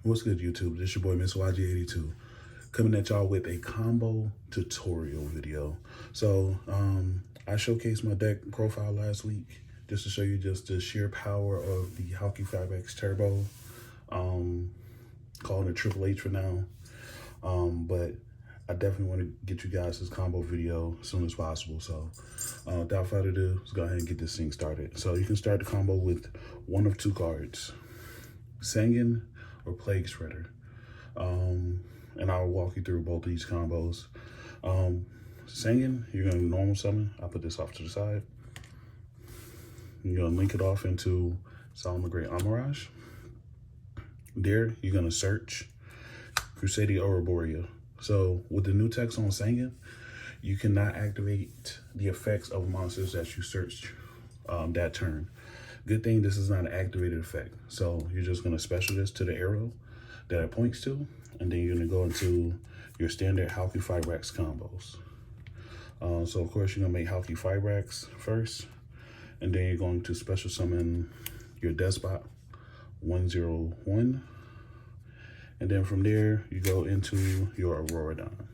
What's good, YouTube? This your boy, Miss YG82, coming at y'all with a combo tutorial video. So, I showcased my deck profile last week just to show you just the sheer power of the Halki 5X Turbo. Calling it Triple H for now. But I definitely want to get you guys this combo video as soon as possible. So, without further ado, let's go ahead and get this thing started. So you can start the combo with one of two cards, Sanguine or Plague Spreader. And I'll walk you through both of these combos. Sanguine, you're gonna normal summon. I'll put this off to the side. You're gonna link it off into Solomon Great Amirage. There, you're gonna search Crusadia Ouroborea. So with the new text on Sanguine, you cannot activate the effects of monsters that you searched that turn. Good thing this is not an activated effect. So you're just gonna special this to the arrow that it points to, and then you're gonna go into your standard Halki 5X combos. So of course you're gonna make Halki 5X first, and then you're going to special summon your Despot 101. And then from there, you go into your Auroradon.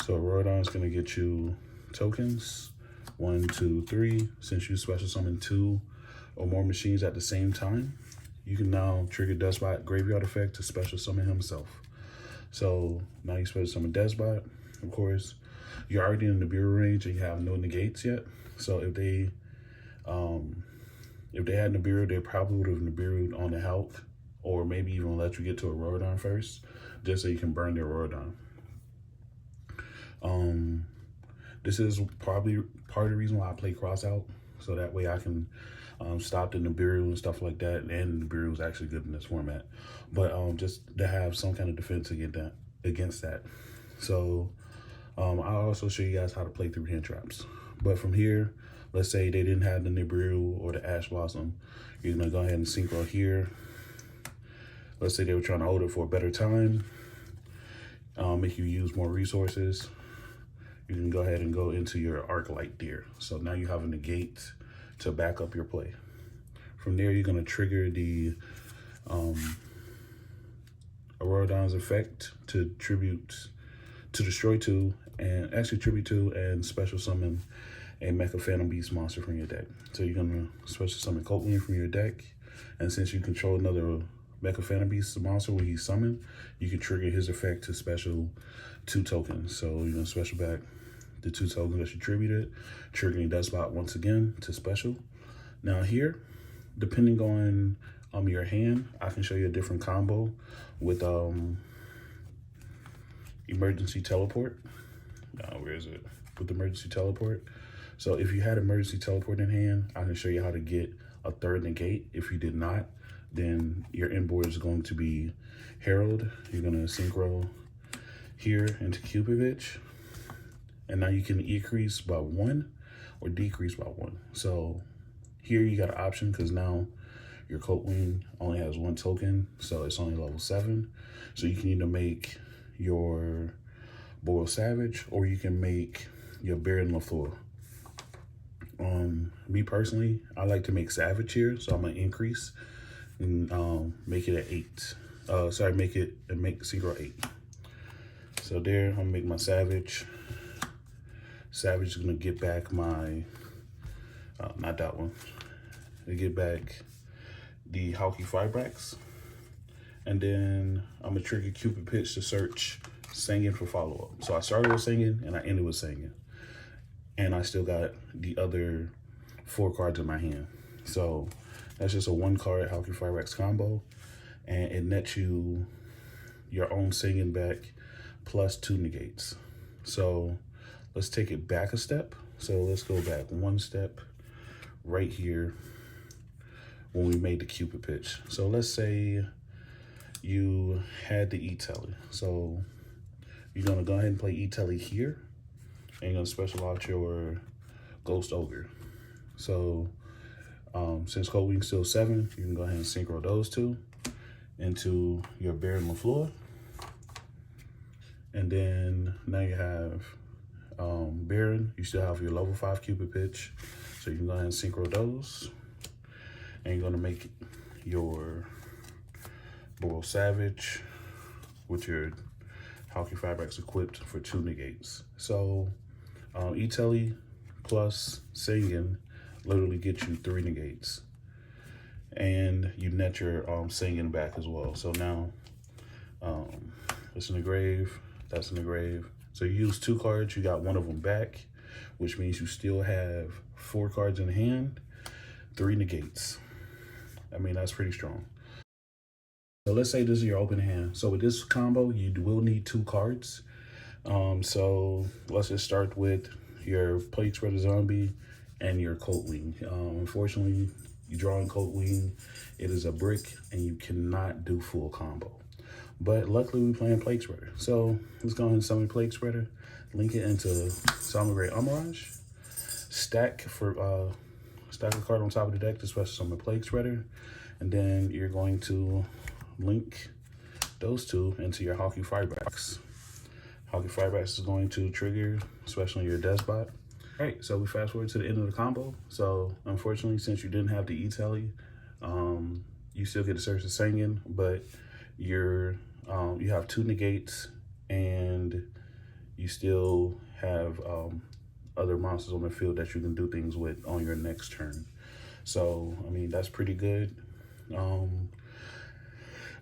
So Auroradon is gonna get you tokens, 1, 2, 3. Since you special summon 2 or more machines at the same time, you can now trigger Despot Graveyard Effect to special summon himself. So now you special summon Despot. Of course, you're already in the Nibiru range and you have no negates yet. So if they had Nibiru, they probably would have Nibiru'd on the Hulk, or maybe even let you get to Auroradon first, just so you can burn the Auroradon. This is probably part of the reason why I play cross out, so that way I can stop the Nibiru and stuff like that. And Nibiru is actually good in this format, but just to have some kind of defense against that. So I'll also show you guys how to play through hand traps. But from here, let's say they didn't have the Nibiru or the Ash Blossom, you're gonna go ahead and synchro here. Let's say they were trying to hold it for a better time, make you use more resources. You can go ahead and go into your Arclight Deer. So now you have a negate to back up your play. From there, you're gonna trigger the Auroradon's effect to destroy 2, and actually tribute 2 and special summon a Mecha Phantom Beast monster from your deck. So you're gonna special summon Coatwing from your deck, and since you control another Mecha Phantom Beast monster when he's summoned, you can trigger his effect to special 2 tokens. So you're gonna special back the 2 tokens that you tributed, triggering Despot once again to special. Now here, depending on your hand, I can show you a different combo with Emergency Teleport. Where is it? With Emergency Teleport. So if you had Emergency Teleport in hand, I can show you how to get a 3rd negate. If you did not, then your inboard is going to be Herald. You're gonna synchro here into Cupiditch. And now you can increase by 1 or decrease by 1. So here you got an option, because now your Coatwing only has 1 token, so it's only level 7. So you can either make your Boyle Savage, or you can make your Baron LaFleur. Me personally, I like to make Savage here, so I'm gonna increase and make it at 8. Make synchro 8. So there, I'm gonna make my Savage. Savage is gonna get back my, not that one. They get back the Halki 5X. And then I'm gonna trigger Cupid Pitch to search Sanguine for follow-up. So I started with Sanguine and I ended with Sanguine. And I still got the other 4 cards in my hand. So that's just a 1-card Halki 5X combo. And it nets you your own Sanguine back plus 2 negates. So let's take it back a step. So let's go back 1 step right here when we made the Cupid Pitch. So let's say you had the E-Telly. So you're gonna go ahead and play E-Telly here, and you're gonna special out your Ghost Ogre. So since Coatwing's still 7, you can go ahead and synchro those 2 into your Baron LaFleur. And then now you have Baron, you still have your level 5 Cupid Pitch. So you can go ahead and synchro those. And you're gonna make your Boral Savage with your Halky Firebrax equipped for 2 negates. So E-Telly plus Singing literally gets you 3 negates. And you net your Singing back as well. So now it's in the grave, that's in the grave. So you use 2 cards, you got 1 of them back, which means you still have 4 cards in hand, 3 negates. I mean, that's pretty strong. So let's say this is your open hand. So with this combo, you will need 2 cards. So let's just start with your Plague Spreader Zombie and your Coat Wing. Unfortunately, you draw in Coat Wing, it is a brick and you cannot do full combo. But luckily we playing Plague Spreader. So let's go ahead and summon Plague Spreader, link it into Salmon Great Mirage, stack a card on top of the deck to special summon Plague Spreader, and then you're going to link those 2 into your Halky Firebrax. Halky Firebrax is going to trigger, especially your Despot. All right, so we fast forward to the end of the combo. So unfortunately, since you didn't have the E-Telly, you still get to search the Singing, but you have 2 negates and you still have other monsters on the field that you can do things with on your next turn. So, I mean, that's pretty good.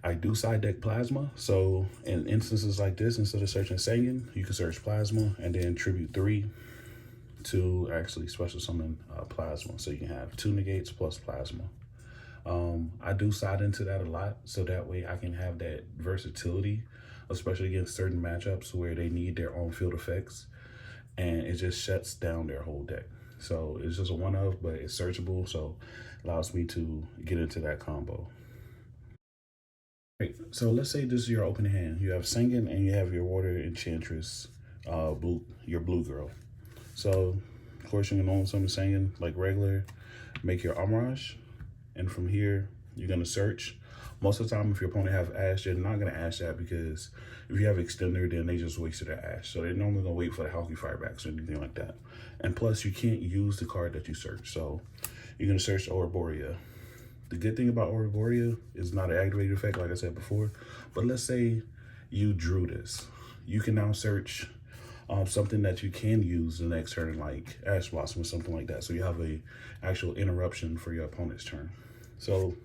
I do side deck Plasma. So in instances like this, instead of searching Singing, you can search Plasma and then tribute 3 to actually special summon Plasma. So you can have 2 negates plus Plasma. I do side into that a lot, so that way I can have that versatility, especially against certain matchups where they need their own field effects, and it just shuts down their whole deck. So it's just a one-of, but it's searchable, so it allows me to get into that combo. Great. So let's say this is your open hand. You have Singing and you have your Water Enchantress, your Blue Girl. So of course you can only summon Singing like regular, make your Amarage. And from here, you're gonna search. Most of the time, if your opponent have Ash, they're not gonna Ash that, because if you have Extender, then they just wasted their Ash. So they're normally gonna wait for the Halky Firebrax or anything like that. And plus, you can't use the card that you search. So you're gonna search Ouroborea. The good thing about Ouroborea is not an activated effect, like I said before. But let's say you drew this. You can now search something that you can use the next turn, like Ash Blossom or something like that. So you have a actual interruption for your opponent's turn. So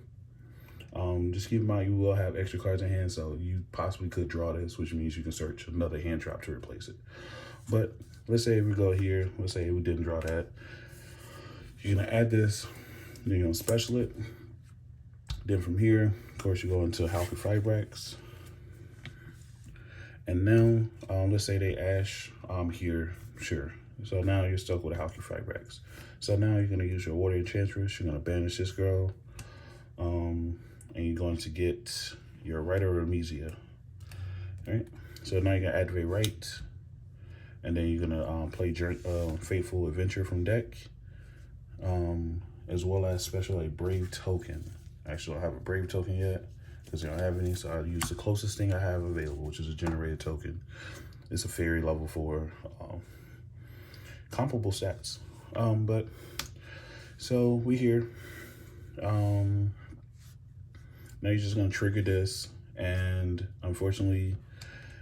just keep in mind, you will have extra cards in hand, so you possibly could draw this, which means you can search another hand trap to replace it. But let's say we go here, let's say we didn't draw that. You're gonna add this, then you're gonna special it. Then from here, of course, you go into Halky Firebrax. And now, let's say they Ash here, sure. So now you're stuck with a Halky Firebrax. So now you're gonna use your Water Enchantress, you're gonna banish this girl, and you're going to get your Rite of Remesia. All right, so now you're gonna activate Rite, and then you're gonna play Fateful Adventure from deck, as well as special a Brave Token. Actually, I don't have a Brave Token yet, because I don't have any, so I'll use the closest thing I have available, which is a generated token. It's a fairy level 4, comparable stats. But so we here. Now you're just gonna trigger this, and unfortunately,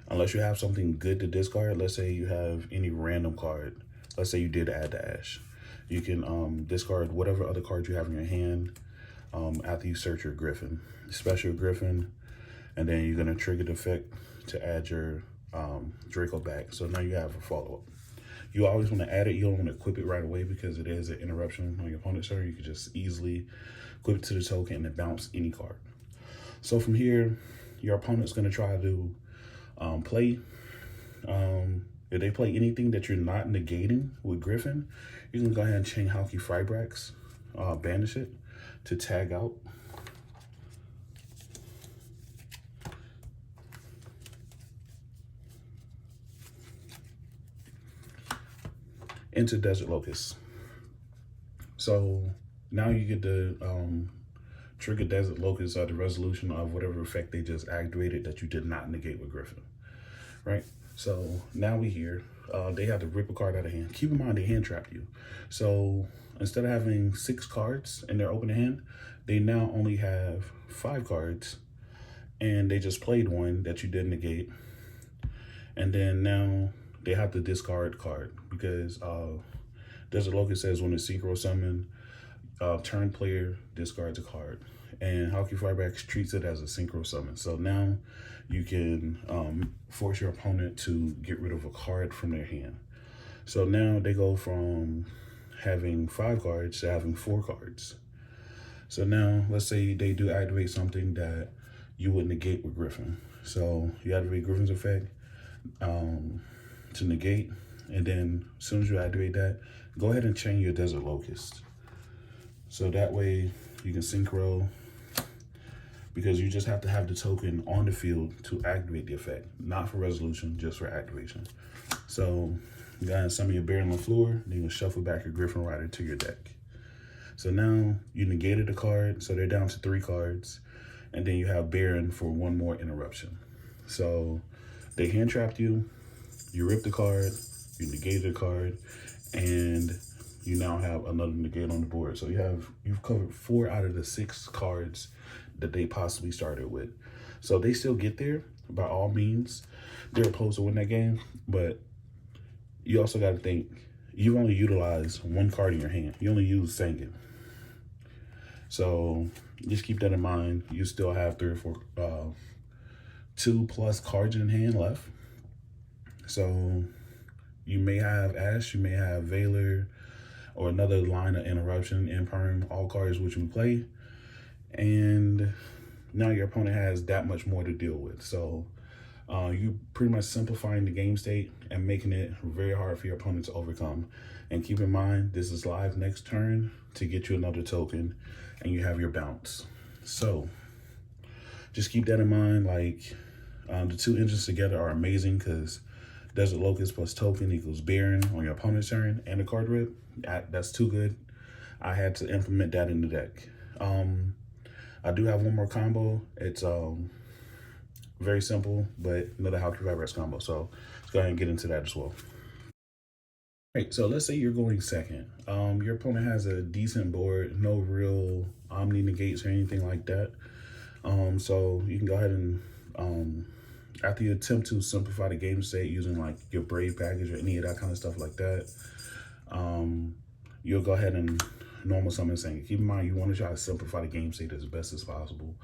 unless you have something good to discard, let's say you have any random card, let's say you did add the Ash, you can discard whatever other card you have in your hand after you search your Griffin, special Griffin, and then you're gonna trigger the effect to add your Draco back. So now you have a follow-up. You always want to add it. You don't want to equip it right away, because it is an interruption on your opponent's turn. You can just easily equip it to the token and bounce any card. So from here, your opponent's going to try to play. If they play anything that you're not negating with Griffin, you can go ahead and chain Halky Firebrax, banish it to tag out. Into Desert Locust. So now you get to trigger Desert Locust at the resolution of whatever effect they just activated that you did not negate with Griffin, right? So now we here, they have to rip a card out of hand. Keep in mind they hand trapped you. So instead of having 6 cards in their open hand, they now only have 5 cards, and they just played one that you didn't negate, and then now they have to discard card because Desert Locust says when it's synchro summon, turn player discards a card, and Hockey Fireback treats it as a synchro summon. So now you can force your opponent to get rid of a card from their hand. So now they go from having 5 cards to having 4 cards. So now let's say they do activate something that you would negate with Griffin. So you activate Griffin's effect to negate, and then as soon as you activate that, go ahead and chain your Desert Locust. So that way you can synchro, because you just have to have the token on the field to activate the effect, not for resolution, just for activation. So you got some of your Baron LaFleur, then you shuffle back your Griffin Rider to your deck. So now you negated a card, so they're down to 3 cards, and then you have Baron for 1 more interruption. So they hand trapped you, you ripped the card, you negated a card, and you now have another negate on the board. So you've covered 4 out of the 6 cards that they possibly started with. So they still get there by all means. They're supposed to win that game, but you also got to think you've only utilized 1 card in your hand. You only used Sangan. So just keep that in mind. You still have 3 or 4, 2+ cards in hand left. So you may have Ash, you may have Valor, or another line of interruption, Imperm, all cards which we play. And now your opponent has that much more to deal with. So you pretty much simplifying the game state and making it very hard for your opponent to overcome. And keep in mind, this is live next turn to get you another token, and you have your bounce. So just keep that in mind. Like the 2 engines together are amazing because Desert Locust plus token equals Baron on your opponent's turn and a card rip. That's too good. I had to implement that in the deck. I do have one more combo. It's very simple, but another Hockey Fireback combo. So let's go ahead and get into that as well. Right, so let's say you're going second. Your opponent has a decent board, no real Omni negates or anything like that. So you can go ahead and after you attempt to simplify the game state using like your Brave package or any of that kind of stuff like that, you'll go ahead and normal summon Sangan. Keep in mind, you want to try to simplify the game state as best as possible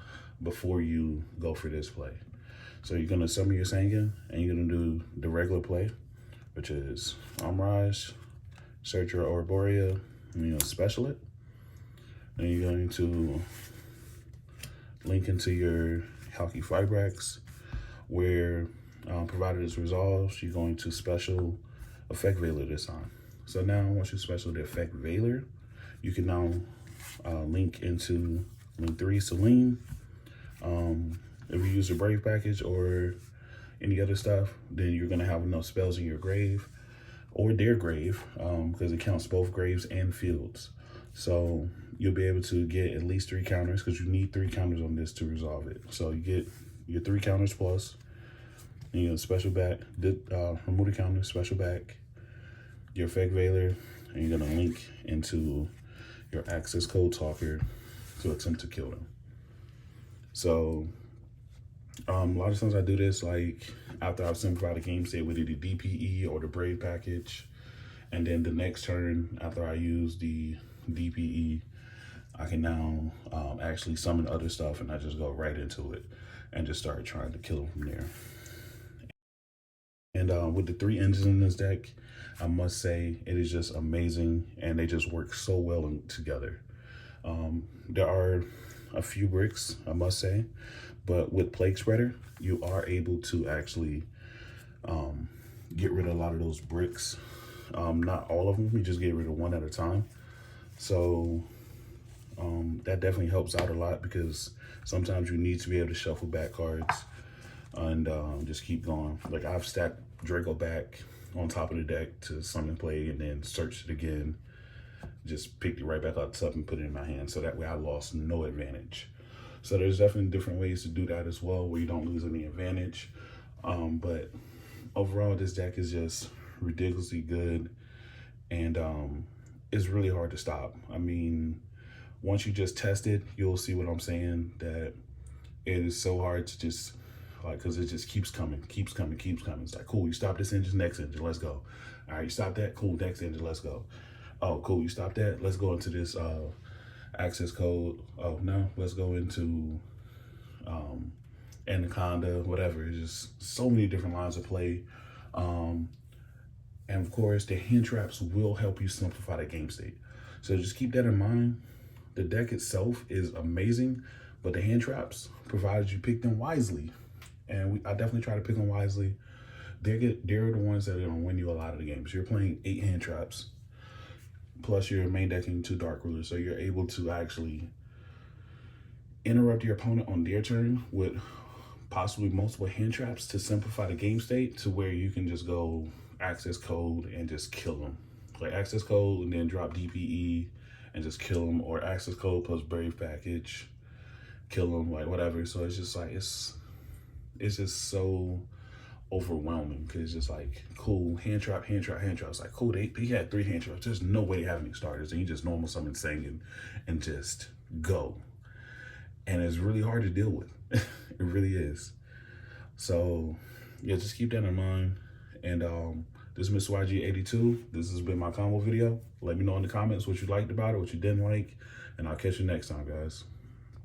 before you go for this play. So you're going to summon your Sangan, and you're going to do the regular play, which is Mirage, Searcher or Arborea, and you're going to special it. And you're going to link into your Hockey Firebacks, where provided it's resolved, you're going to special effect Valor this time. So now once you special the effect Valor, you can now link into link 3 Celine. If you use the Brave package or any other stuff, then you're gonna have enough spells in your grave or their grave, because it counts both graves and fields. So you'll be able to get at least 3 counters, because you need 3 counters on this to resolve it. So you get your 3 counters plus, and you're gonna special back, remove the counter, special back your effect Valor, and you're gonna link into your access code talker to attempt to kill them. So a lot of times I do this like after I've simplified the game state with either DPE or the Brave package, and then the next turn after I use the DPE, I can now actually summon other stuff, and I just go right into it and just start trying to kill them from there. And with the 3 engines in this deck, I must say it is just amazing, and they just work so well together. There are a few bricks, I must say, but with Plague Spreader, you are able to actually get rid of a lot of those bricks. Not all of them, you just get rid of 1 at a time. So that definitely helps out a lot, because sometimes you need to be able to shuffle back cards and just keep going. Like I've stacked Draco back on top of the deck to summon play, and then searched it again, just picked it right back up and put it in my hand. So that way I lost no advantage. So there's definitely different ways to do that as well, where you don't lose any advantage. But overall, this deck is just ridiculously good, and it's really hard to stop. I mean, once you just test it, you'll see what I'm saying, that it is so hard to just like, cause it just keeps coming. It's like, cool, you stop this engine, next engine, let's go. All right, you stop that, cool, next engine, let's go. Oh, cool, you stop that, let's go into this access code. Oh no, let's go into Anaconda, whatever. It's just so many different lines of play. And of course, the hand traps will help you simplify the game state. So just keep that in mind. The deck itself is amazing, but the hand traps, provided you pick them wisely, and I definitely try to pick them wisely, they're the ones that are going to win you a lot of the games. You're playing 8 hand traps, plus you're main decking 2 Dark Rulers, so you're able to actually interrupt your opponent on their turn with possibly multiple hand traps to simplify the game state to where you can just go access code and just kill them. Like access code and then drop DPE and just kill them, or access code plus brave package, kill them, like whatever. So it's just like, it's just so overwhelming, because it's just like, cool, hand trap. It's like, cool, they had 3 hand traps. There's no way they have any starters, and you just normal summon Singing and just go. And it's really hard to deal with. It really is. So yeah, just keep that in mind. And this is Mr. YG82. This has been my combo video. Let me know in the comments what you liked about it, what you didn't like, and I'll catch you next time, guys.